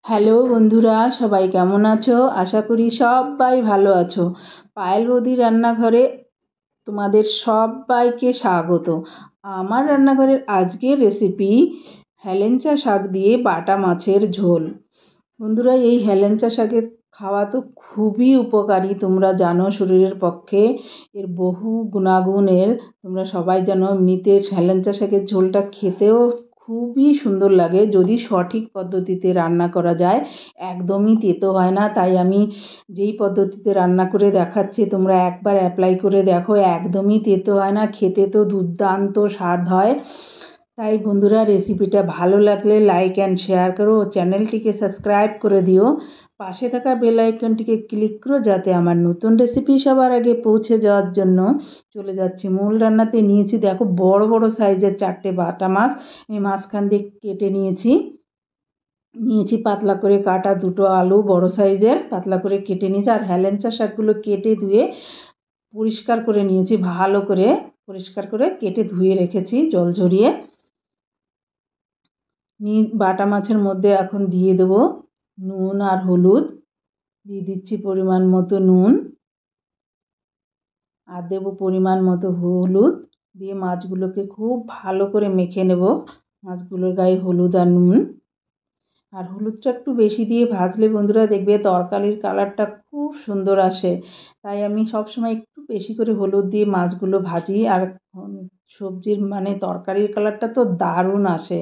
Hello বন্ধুরা, সবাই কেমন আছো? আশা করি সবাই ভালো আছো। পায়েল বৌদির রান্নাঘরে তোমাদের সবাইকে স্বাগত। আমার রান্নাঘরের আজকের রেসিপি হেলেঞ্চা শাক দিয়ে বাটা মাছের ঝোল। বন্ধুরা, এই হেলেঞ্চা শাকের খাওয়া তো খুবই উপকারী, তোমরা জানো শরীরের পক্ষে এর বহু গুণাগুণের তোমরা সবাই জানো। এমনিতে হেলেঞ্চা শাকের ঝোলটা খেতেও খুবই সুন্দর লাগে যদি সঠিক পদ্ধতিতে রান্না করা যায়। একদমই তেতো হয় না। তাই আমি যেই পদ্ধতিতে রান্না করে দেখাচ্ছি তোমরা একবার অ্যাপ্লাই করে দেখো, একদমই তেতো হয় না, খেতে তো দুর্দান্ত স্বাদ হয়। তাই বন্ধুরা, রেসিপিটা ভালো লাগলে লাইক অ্যান্ড শেয়ার করো ও চ্যানেলটিকে সাবস্ক্রাইব করে দিও। পাশে থাকা বেল আইকনটিকে ক্লিক করো যাতে আমার নতুন রেসিপি সবার আগে পৌঁছে যাওয়ার জন্য। চলে যাচ্ছি মূল রান্নাতে। নিয়েছি দেখো বড় বড় সাইজের 4টে বাটা মাছ, আমি মাঝখান দিয়ে কেটে নিয়েছি পাতলা করে কাটা 2টো আলু বড় সাইজের পাতলা করে কেটে নিয়েছি। আর হেলেঞ্চা শাকগুলো কেটে ধুয়ে পরিষ্কার করে নিয়েছি, ভালো করে পরিষ্কার করে কেটে ধুয়ে রেখেছি জল ঝরিয়ে। বাটা মাছের মধ্যে এখন দিয়ে দেবো নুন আর হলুদ। দিয়ে দিচ্ছি পরিমাণ মতো নুন আর দেবো পরিমাণ মতো হলুদ। দিয়ে মাছগুলোকে খুব ভালো করে মেখে নেব, মাছগুলোর গায়ে হলুদ আর নুন। আর হলুদটা একটু বেশি দিয়ে ভাজলে বন্ধুরা দেখবে তরকারির কালারটা খুব সুন্দর আসে। তাই আমি সবসময় একটু বেশি করে হলুদ দিয়ে মাছগুলো ভাজি। আর সবজির মানে তরকারির কালারটা তো দারুণ আসে।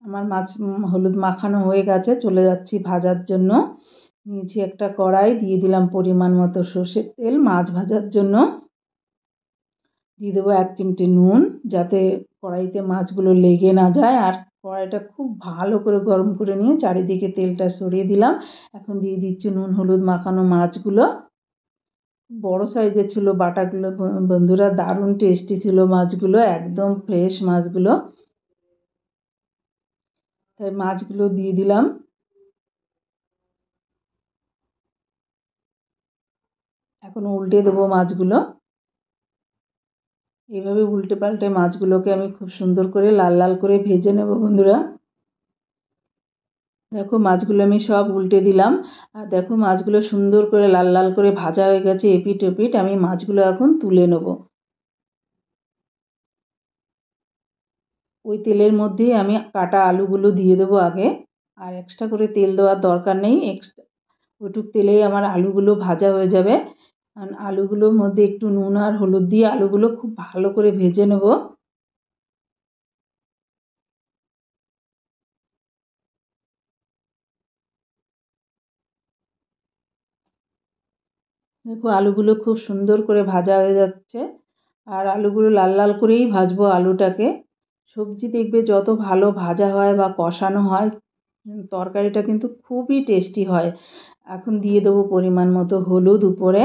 আমার মাছ হলুদ মাখানো হয়ে গেছে, চলে যাচ্ছি ভাজার জন্য। নিয়েছি একটা কড়াই, দিয়ে দিলাম পরিমাণ মতো সর্ষের তেল মাছ ভাজার জন্য। দিয়ে দেবো 1 চিমটে নুন যাতে কড়াইতে মাছগুলো লেগে না যায়। আর কড়াইটা খুব ভালো করে গরম করে নিয়ে চারিদিকে তেলটা সরিয়ে দিলাম। এখন দিয়ে দিচ্ছি নুন হলুদ মাখানো মাছগুলো। বড় সাইজের ছিল বাটাগুলো বন্ধুরা, দারুণ টেস্টি ছিল মাছগুলো, একদম ফ্রেশ মাছগুলো। তাই মাছগুলো দিয়ে দিলাম। এখন উল্টে দেবো মাছগুলো। এইভাবে উল্টে পাল্টে মাছগুলোকে আমি খুব সুন্দর করে লাল লাল করে ভেজে নেব বন্ধুরা। দেখো মাছগুলো আমি সব উল্টে দিলাম। আর দেখো মাছগুলো সুন্দর করে লাল লাল করে ভাজা হয়ে গেছে এপিট ওপিট। আমি মাছগুলো এখন তুলে নেব। ওই তেলের মধ্যেই আমি কাটা আলুগুলো দিয়ে দেবো আগে। আর এক্সট্রা করে তেল দেওয়ার দরকার নেই, ওইটুক তেলেই আমার আলুগুলো ভাজা হয়ে যাবে। আর আলুগুলোর মধ্যে একটু নুন আর হলুদ দিয়ে আলুগুলো খুব ভালো করে ভেজে নেব। দেখো আলুগুলো খুব সুন্দর করে ভাজা হয়ে যাচ্ছে। আর আলুগুলো লাল লাল করেই ভাজবো আলুটাকে। সবজি দেখবে যত ভালো ভাজা হয় বা কষানো হয় তরকারিটা কিন্তু খুবই টেস্টি হয়। এখন দিয়ে দেবো পরিমাণ মতো হলুদ উপরে।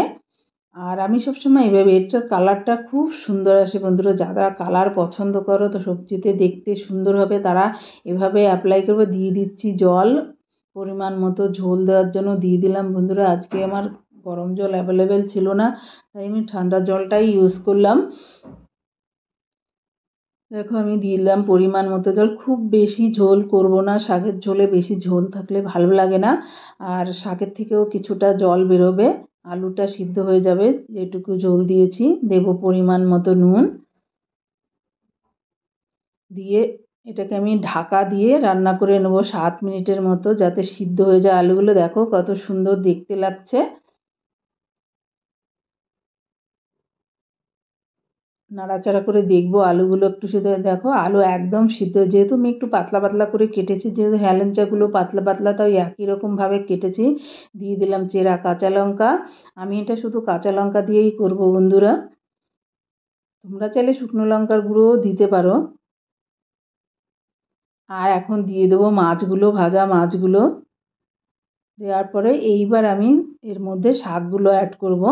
আর আমি সবসময় এভাবে, এটার কালারটা খুব সুন্দর আসে বন্ধুরা। যারা কালার পছন্দ করো তো সবজিতে দেখতে সুন্দর হবে তারা এভাবে অ্যাপ্লাই করবে। দিয়ে দিচ্ছি জল পরিমাণ মতো, ঝোল দেওয়ার জন্য দিয়ে দিলাম বন্ধুরা। আজকে আমার গরম জল অ্যাভেলেবেল ছিল না, তাই আমি ঠান্ডা জলটাই ইউজ করলাম। দেখো আমি দিলাম পরিমাণ মতো জল, খুব বেশি ঝোল করব না, শাকের ঝোলে বেশি ঝোল থাকলে ভালো লাগে না। আর শাকের থেকেও কিছুটা জল বেরোবে, আলুটা সিদ্ধ হয়ে যাবে যেটুকু ঝোল দিয়েছি। দেব পরিমাণ মতো নুন দিয়ে এটাকে আমি ঢাকা দিয়ে রান্না করে নেব 7 মিনিটের মতো, যাতে সিদ্ধ হয়ে যায় আলুগুলো। দেখো কত সুন্দর দেখতে লাগছে। নাড়াচাড়া করে দেখবো আলুগুলো একটু সিদ্ধ। দেখো আলু একদম সিদ্ধ, যেহেতু আমি একটু পাতলা পাতলা করে কেটেছি, যেহেতু হেলেঞ্চাগুলো পাতলা পাতলা তাই একই রকমভাবে কেটেছি। দিয়ে দিলাম চেরা কাঁচা লঙ্কা। আমি এটা শুধু কাঁচা লঙ্কা দিয়েই করব বন্ধুরা, তোমরা চাইলে শুকনো লঙ্কার গুঁড়োও দিতে পারো। আর এখন দিয়ে দেবো মাছগুলো, ভাজা মাছগুলো। দেওয়ার পরে এইবার আমি এর মধ্যে শাকগুলো অ্যাড করব।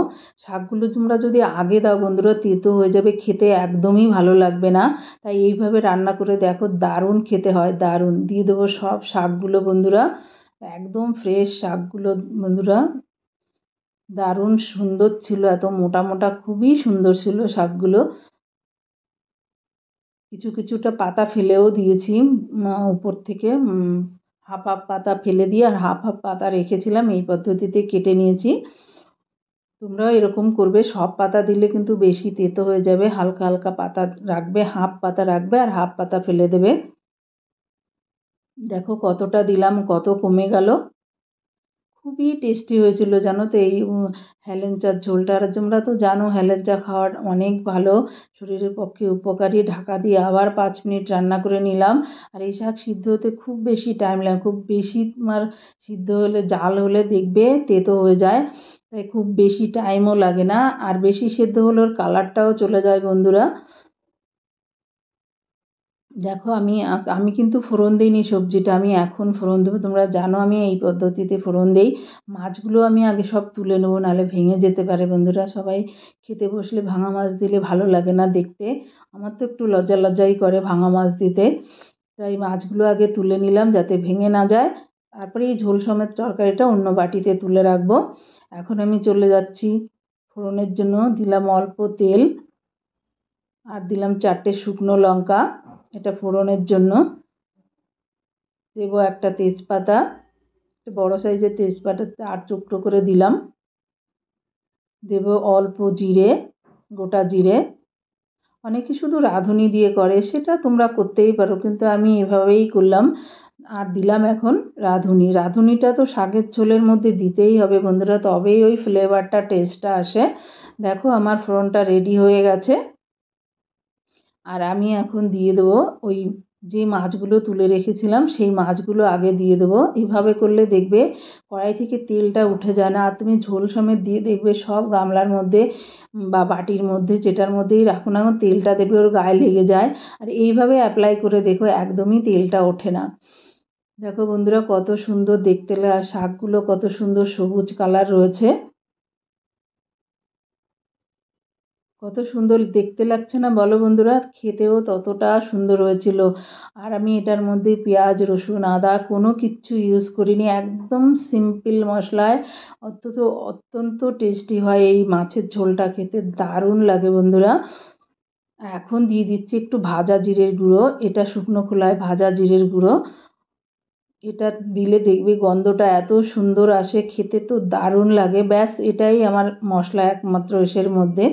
শাকগুলো তোমরা যদি আগে দাও বন্ধুরা তেতো হয়ে যাবে, খেতে একদমই ভালো লাগবে না। তাই এইভাবে রান্না করে দেখো, দারুণ খেতে হয়, দারুণ। দিয়ে দেবো সব শাকগুলো বন্ধুরা, একদম ফ্রেশ শাকগুলো বন্ধুরা, দারুণ সুন্দর ছিল, এত মোটা মোটা, খুবই সুন্দর ছিল শাকগুলো। কিছুটা পাতা ফেলেও দিয়েছি উপর থেকে, হাফ হাফ পাতা ফেলে দিয়ে আর হাফ হাফ পাতা রেখেছিলাম, এই পদ্ধতিতে কেটে নিয়েছি। তোমরাও এরকম করবে, সব পাতা দিলে কিন্তু বেশি তেতো হয়ে যাবে, হালকা হালকা পাতা রাখবে, হাফ পাতা রাখবে আর হাফ পাতা ফেলে দেবে। দেখো কতটা দিলাম, কত কমে গেল। খুবই টেস্টি হয়েছিল জানো তো এই হেলেঞ্চার ঝোলটা। আর তোমরা তো জানো হেলেঞ্চা খাওয়ার অনেক ভালো, শরীরের পক্ষে উপকারী। ঢাকা দিয়ে আবার 5 মিনিট রান্না করে নিলাম। আর এই শাক সিদ্ধ হতে খুব বেশি টাইম লাগে, খুব বেশি তোমার সিদ্ধ হলে, জাল হলে দেখবে তেতো হয়ে যায়, তাই খুব বেশি টাইমও লাগে না। আর বেশি সেদ্ধ হলে ওর কালারটাও চলে যায় বন্ধুরা। দেখো আমি কিন্তু ফোড়ন দিইনি সবজিটা, আমি এখন ফোড়ন দেবো। তোমরা জানো আমি এই পদ্ধতিতে ফোড়ন দেই। মাছগুলো আমি আগে সব তুলে নেবো, নাহলে ভেঙে যেতে পারে বন্ধুরা। সবাই খেতে বসলে ভাঙা মাছ দিলে ভালো লাগে না দেখতে, আমার তো একটু লজ্জা লজ্জাই করে ভাঙা মাছ দিতে। তাই মাছগুলো আগে তুলে নিলাম যাতে ভেঙে না যায়। তারপরে এই ঝোল সমেত তরকারিটা অন্য বাটিতে তুলে রাখবো। এখন আমি চলে যাচ্ছি ফোড়নের জন্য। দিলাম অল্প তেল আর দিলাম 4টে শুকনো লঙ্কা, এটা ফোড়নের জন্য। দেবো একটা তেজপাতা, বড় সাইজের তেজপাতা 4 টুকরো করে দিলাম। দেব অল্প জিরে, গোটা জিরে। অনেকে শুধু রাঁধুনি দিয়ে করে, সেটা তোমরা করতেই পারো, কিন্তু আমি এভাবেই করলাম। আর দিলাম এখন রাঁধুনি। রাঁধুনিটা তো শাকের ঝোলের মধ্যে দিতেই হবে বন্ধুরা, তবেই ওই ফ্লেভারটা, টেস্টটা আসে। দেখো আমার ফোড়নটা রেডি হয়ে গেছে। আর আমি এখন দিয়ে দেবো ওই যে মাছগুলো তুলে রেখেছিলাম, সেই মাছগুলো আগে দিয়ে দেবো। এইভাবে করলে দেখবে কড়াই থেকে তেলটা উঠে যায় না। আর তুমি ঝোল সমেত দিয়ে দেখবে সব গামলার মধ্যে বা বাটির মধ্যে, যেটার মধ্যেই রাখো না, তেলটা দেবে ওর গায়ে লেগে যায়। আর এইভাবে অ্যাপ্লাই করে দেখো, একদমই তেলটা ওঠে না। দেখো বন্ধুরা কত সুন্দর দেখতে লাগে, শাকগুলো কত সুন্দর সবুজ কালার রয়েছে, কত সুন্দর দেখতে লাগছে না বলো বন্ধুরা? খেতেও ততটা সুন্দর হয়েছিল। আর আমি এটার মধ্যে পেঁয়াজ, রসুন, আদা কোনো কিচ্ছু ইউজ করিনি, একদম সিম্পল মশলায় অত্যন্ত টেস্টি হয় এই মাছের ঝোলটা, খেতে দারুণ লাগে বন্ধুরা। এখন দিয়ে দিচ্ছি একটু ভাজা জিরের গুঁড়ো, এটা শুকনো খোলায় ভাজা জিরের গুঁড়ো। এটা দিলে দেখবে গন্ধটা এত সুন্দর আসে, খেতে তো দারুণ লাগে। ব্যাস এটাই আমার মশলা একমাত্র এর মধ্যে।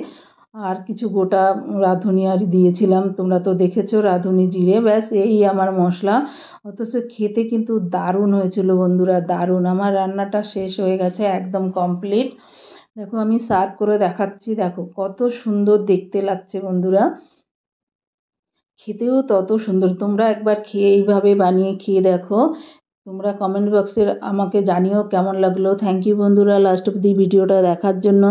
আর কিছু গোটা রাঁধুনি আর দিয়েছিলাম, তোমরা তো দেখেছো রাঁধুনি, জিরে, ব্যাস এই আমার মশলা। অথচ খেতে কিন্তু দারুণ হয়েছিল বন্ধুরা, দারুণ। আমার রান্নাটা শেষ হয়ে গেছে, একদম কমপ্লিট। দেখো আমি সার্ভ করে দেখাচ্ছি, দেখো কত সুন্দর দেখতে লাগছে বন্ধুরা, খেতেও তত সুন্দর। তোমরা একবার খেয়ে এইভাবে বানিয়ে খেয়ে দেখো। তোমরা কমেন্ট বক্সে আমাকে জানিও কেমন লাগলো। থ্যাংক ইউ বন্ধুরা লাস্ট অব্দি ভিডিওটা দেখার জন্য।